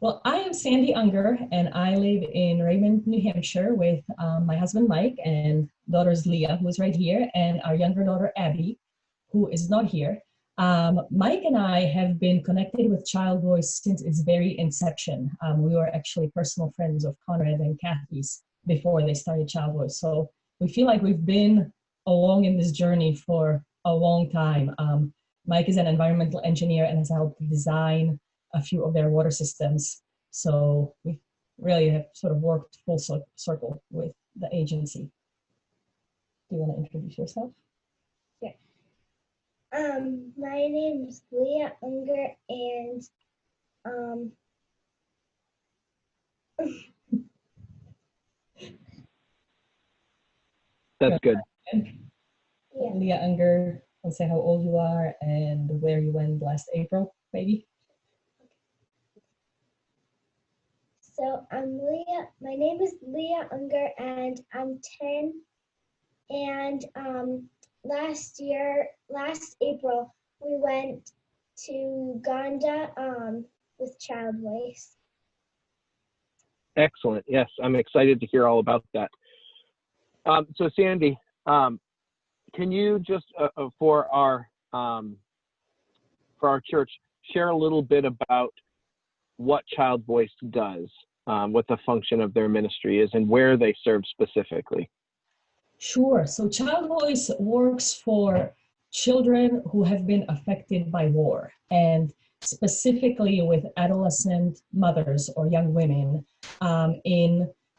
Well, I am Sandy Unger, and I live in Raymond, New Hampshire with my husband Mike and daughters Leah, who is right here, and our younger daughter Abby, who is not here. Mike and I have been connected with Child Voice since its very inception. We were actually personal friends of Conrad and Kathy's before they started Child Voice. So we feel like we've been along in this journey for a long time. Mike is an environmental engineer and has helped design a few of their water systems. So we really have sort of worked full circle with the agency. Do you want to introduce yourself? Yeah. My name is Leah Unger, and That's good. yeah. Leah Unger, let's say how old you are and where you went last April, maybe. So my name is Leah Unger, and I'm 10. And last April, we went to Uganda with Child Voice. Excellent. Yes, I'm excited to hear all about that. So Sandy, can you just for our church share a little bit about what Child Voice does, what the function of their ministry is, and where they serve specifically? Sure. So Child Voice works for children who have been affected by war, and specifically with adolescent mothers or young women.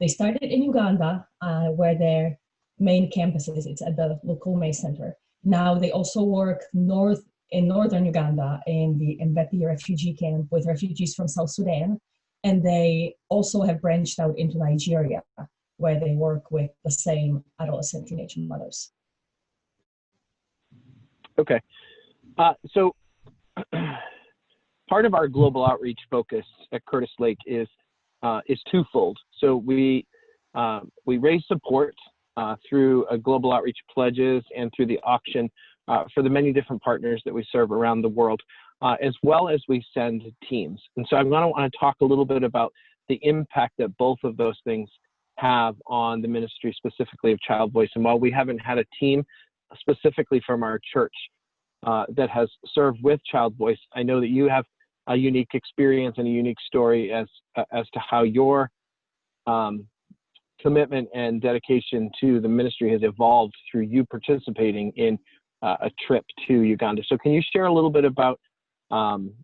They started in Uganda, where their main campus is. It's at the Lukome Center. Now they also work in northern Uganda in the Mbeti refugee camp with refugees from South Sudan. And they also have branched out into Nigeria, where they work with the same adolescent teenage mothers. Okay. So part of our global outreach focus at Curtis Lake is twofold. So we raise support through global outreach pledges and through the auction for the many different partners that we serve around the world, as well as we send teams. And so I'm going to want to talk a little bit about the impact that both of those things have on the ministry, specifically of Child Voice. And while we haven't had a team specifically from our church that has served with Child Voice, I know that you have a unique experience and a unique story as to how your commitment and dedication to the ministry has evolved through you participating in a trip to Uganda. So can you share a little bit about,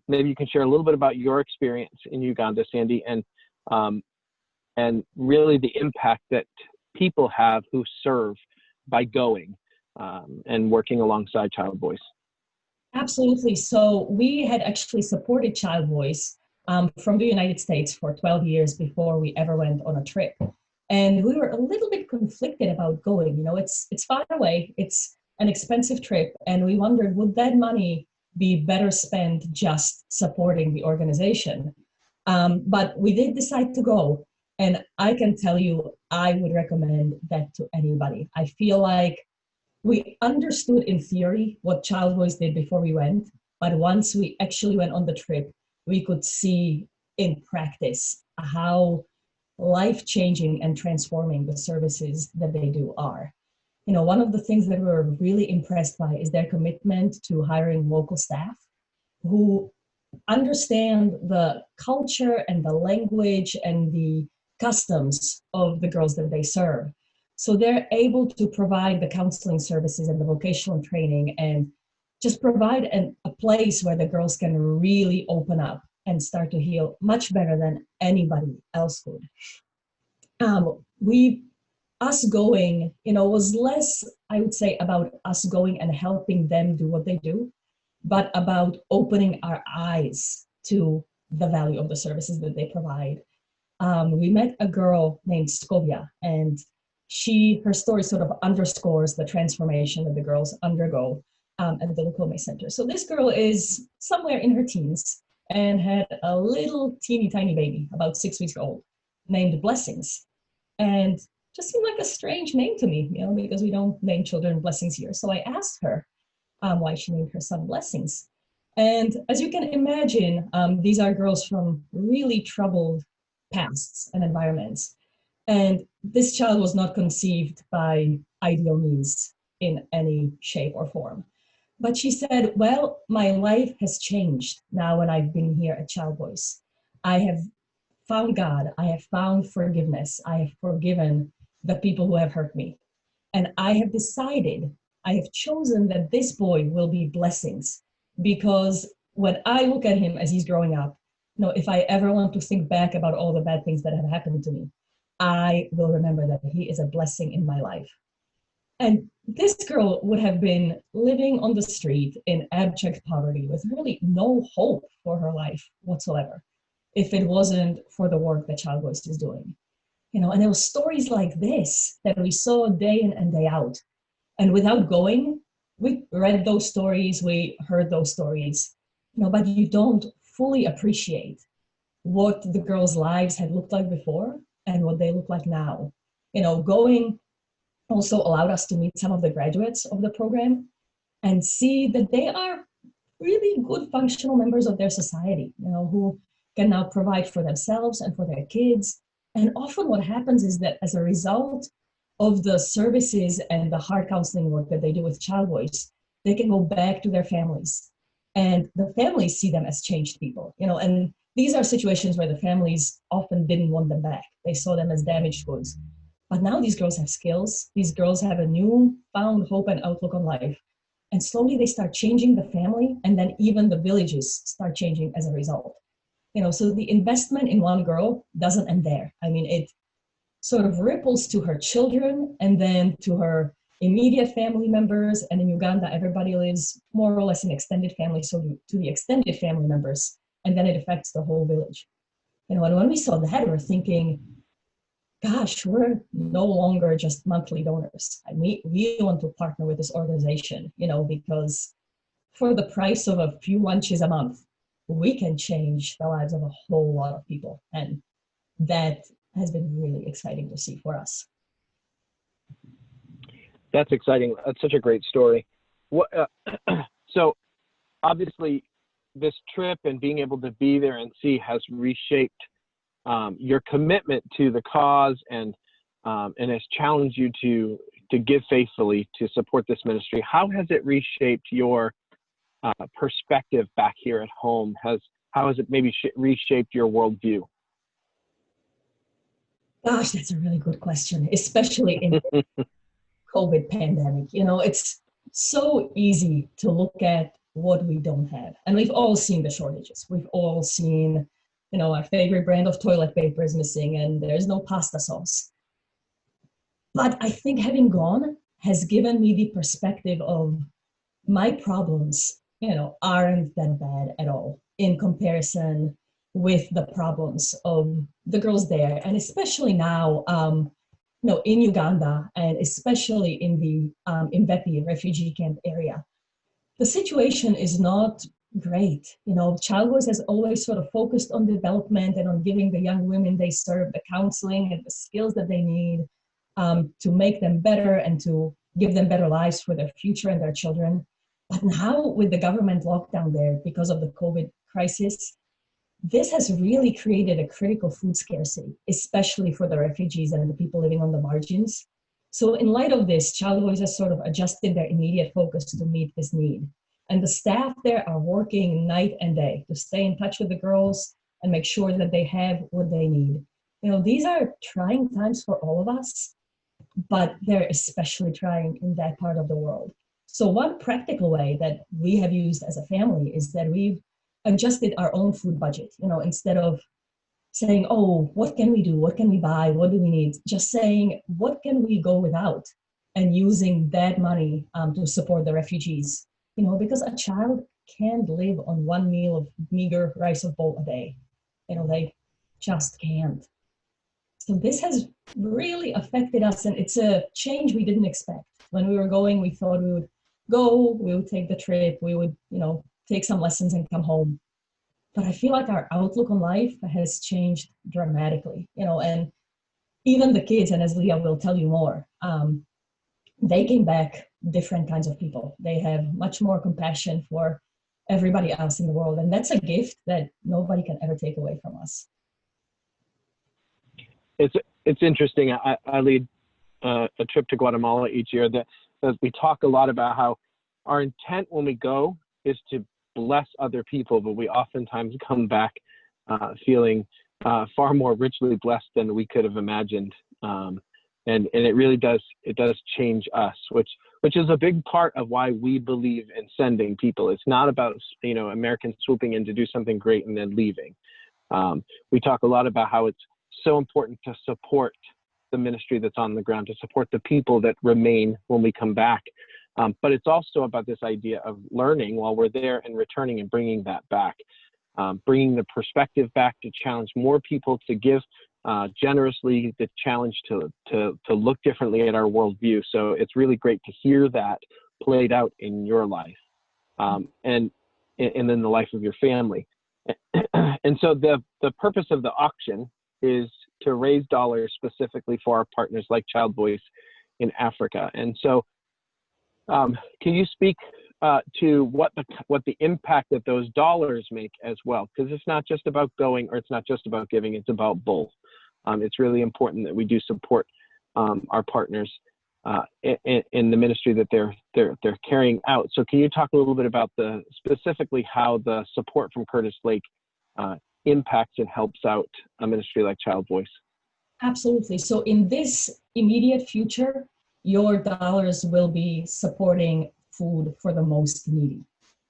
maybe you can share a little bit about your experience in Uganda, Sandy, and really the impact that people have who serve by going and working alongside Child Voice. Absolutely. So we had actually supported Child Voice from the United States for 12 years before we ever went on a trip. And we were a little bit conflicted about going. You know, it's far away, it's an expensive trip, and we wondered, would that money be better spent just supporting the organization? But we did decide to go. And I can tell you, I would recommend that to anybody. I feel like we understood in theory what Child Voice did before we went, but once we actually went on the trip, we could see in practice how life-changing and transforming the services that they do are. You know, one of the things that we're really impressed by is their commitment to hiring local staff who understand the culture and the language and the customs of the girls that they serve. So they're able to provide the counseling services and the vocational training and just provide a place where the girls can really open up and start to heal much better than anybody else could. Us going, you know, was less, I would say, about us going and helping them do what they do, but about opening our eyes to the value of the services that they provide. We met a girl named Skovia, and her story sort of underscores the transformation that the girls undergo at the Lukome Center. So this girl is somewhere in her teens and had a little teeny tiny baby, about 6 weeks old, named Blessings. And just seemed like a strange name to me, you know, because we don't name children Blessings here. So I asked her why she named her son Blessings. And as you can imagine, these are girls from really troubled pasts and environments. And this child was not conceived by ideal means in any shape or form. But she said, well, my life has changed now when I've been here at Child Voice. I have found God. I have found forgiveness. I have forgiven the people who have hurt me. And I have decided, I have chosen that this boy will be blessings, because when I look at him as he's growing up, if I ever want to think back about all the bad things that have happened to me, I will remember that he is a blessing in my life. And this girl would have been living on the street in abject poverty with really no hope for her life whatsoever if it wasn't for the work that Child Voice is doing. And there were stories like this that we saw day in and day out. And without going, we read those stories, we heard those stories, but you don't fully appreciate what the girls' lives had looked like before and what they look like now. Going also allowed us to meet some of the graduates of the program and see that they are really good functional members of their society, who can now provide for themselves and for their kids. And often what happens is that as a result of the services and the hard counseling work that they do with Child Voice, they can go back to their families. And the families see them as changed people, and these are situations where the families often didn't want them back. They saw them as damaged goods. But now these girls have skills. These girls have a new found hope and outlook on life. And slowly they start changing the family, and then even the villages start changing as a result. So the investment in one girl doesn't end there. It sort of ripples to her children and then to her immediate family members. And in Uganda, everybody lives more or less in extended family, so to the extended family members, and then it affects the whole village. And when we saw that, we're thinking, gosh, we're no longer just monthly donors. We want to partner with this organization, because for the price of a few lunches a month, we can change the lives of a whole lot of people. And that has been really exciting to see for us. That's exciting. That's such a great story. So obviously this trip and being able to be there and see has reshaped your commitment to the cause and has challenged you to give faithfully to support this ministry. How has it reshaped your perspective back here at home? How has it maybe reshaped your worldview? Gosh, that's a really good question, especially in the COVID pandemic. It's so easy to look at what we don't have. And we've all seen the shortages. We've all seen, our favorite brand of toilet paper is missing and there's no pasta sauce. But I think having gone has given me the perspective of my problems, aren't that bad at all in comparison with the problems of the girls there. And especially now, in Uganda, and especially in the Imbepi refugee camp area, the situation is not great. Child Voice has always sort of focused on development and on giving the young women they serve the counseling and the skills that they need to make them better and to give them better lives for their future and their children. But now with the government lockdown there because of the COVID crisis, this has really created a critical food scarcity, especially for the refugees and the people living on the margins. So in light of this, Child Voice has sort of adjusted their immediate focus to meet this need. And the staff there are working night and day to stay in touch with the girls and make sure that they have what they need. These are trying times for all of us, but they're especially trying in that part of the world. So one practical way that we have used as a family is that we've adjusted our own food budget. Instead of saying, oh, what can we do? What can we buy? What do we need? Just saying, what can we go without? And using that money to support the refugees. Because a child can't live on one meal of meager rice or bowl a day. They just can't. So this has really affected us, and it's a change we didn't expect. When we were going, we thought we would go, we would take the trip, we would, take some lessons and come home. But I feel like our outlook on life has changed dramatically, and even the kids, and as Leah will tell you more, they came back different kinds of people. They have much more compassion for everybody else in the world. And that's a gift that nobody can ever take away from us. It's interesting. I lead a trip to Guatemala each year that we talk a lot about how our intent when we go is to bless other people, but we oftentimes come back feeling far more richly blessed than we could have imagined. And it really does change us, which is a big part of why we believe in sending people. It's not about, Americans swooping in to do something great and then leaving. We talk a lot about how it's so important to support the ministry that's on the ground, to support the people that remain when we come back. But it's also about this idea of learning while we're there and returning and bringing that back, bringing the perspective back to challenge more people to give generously, the challenge to look differently at our worldview. So it's really great to hear that played out in your life, and in the life of your family. And so the purpose of the auction is to raise dollars specifically for our partners like Child Voice in Africa. And so can you speak to what the impact that those dollars make as well? Because it's not just about going, or it's not just about giving, it's about both. It's really important that we do support our partners in the ministry that they're carrying out. So can you talk a little bit about specifically how the support from Curtis Lake impacts and helps out a ministry like Child Voice? Absolutely. So in this immediate future, your dollars will be supporting food for the most needy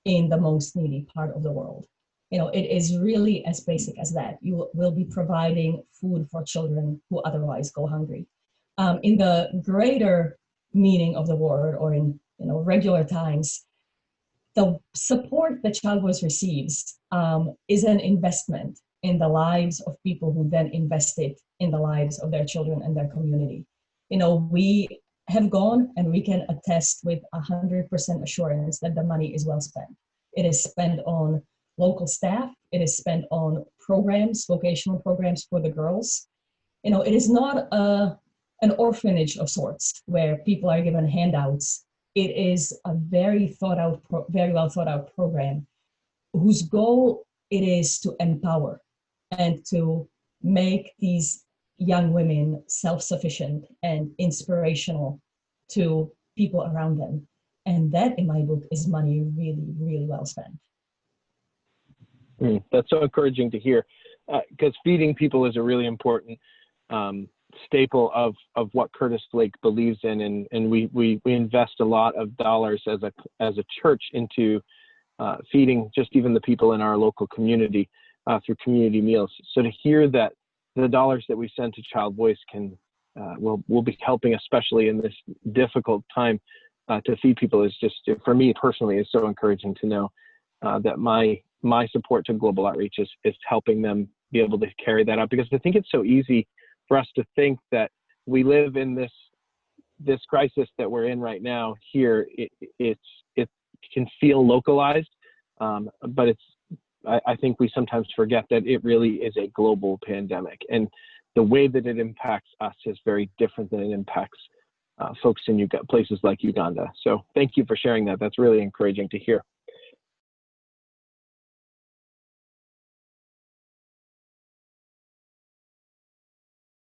in the most needy part of the world. It is really as basic as that. You will be providing food for children who otherwise go hungry. In the greater meaning of the word, or in regular times, the support that Child Voice receives is an investment in the lives of people who then invest it in the lives of their children and their community. We have gone and we can attest with 100% assurance that the money is well spent. It is spent on local staff. It is spent on programs, vocational programs for the girls. It is not an orphanage of sorts where people are given handouts. It is a very well thought out program whose goal it is to empower and to make these young women self-sufficient and inspirational to people around them. And that, in my book, is money really, really well spent. That's so encouraging to hear, because feeding people is a really important staple of what Curtis Lake believes in, and we invest a lot of dollars as a church into feeding just even the people in our local community through community meals. So to hear that the dollars that we send to Child Voice will be helping, especially in this difficult time, to feed people is just, for me personally, is so encouraging to know that my support to Global Outreach is helping them be able to carry that out. Because I think it's so easy for us to think that we live in this crisis that we're in right now here. It can feel localized, but I think we sometimes forget that it really is a global pandemic, and the way that it impacts us is very different than it impacts folks in places like Uganda. So thank you for sharing that. That's really encouraging to hear.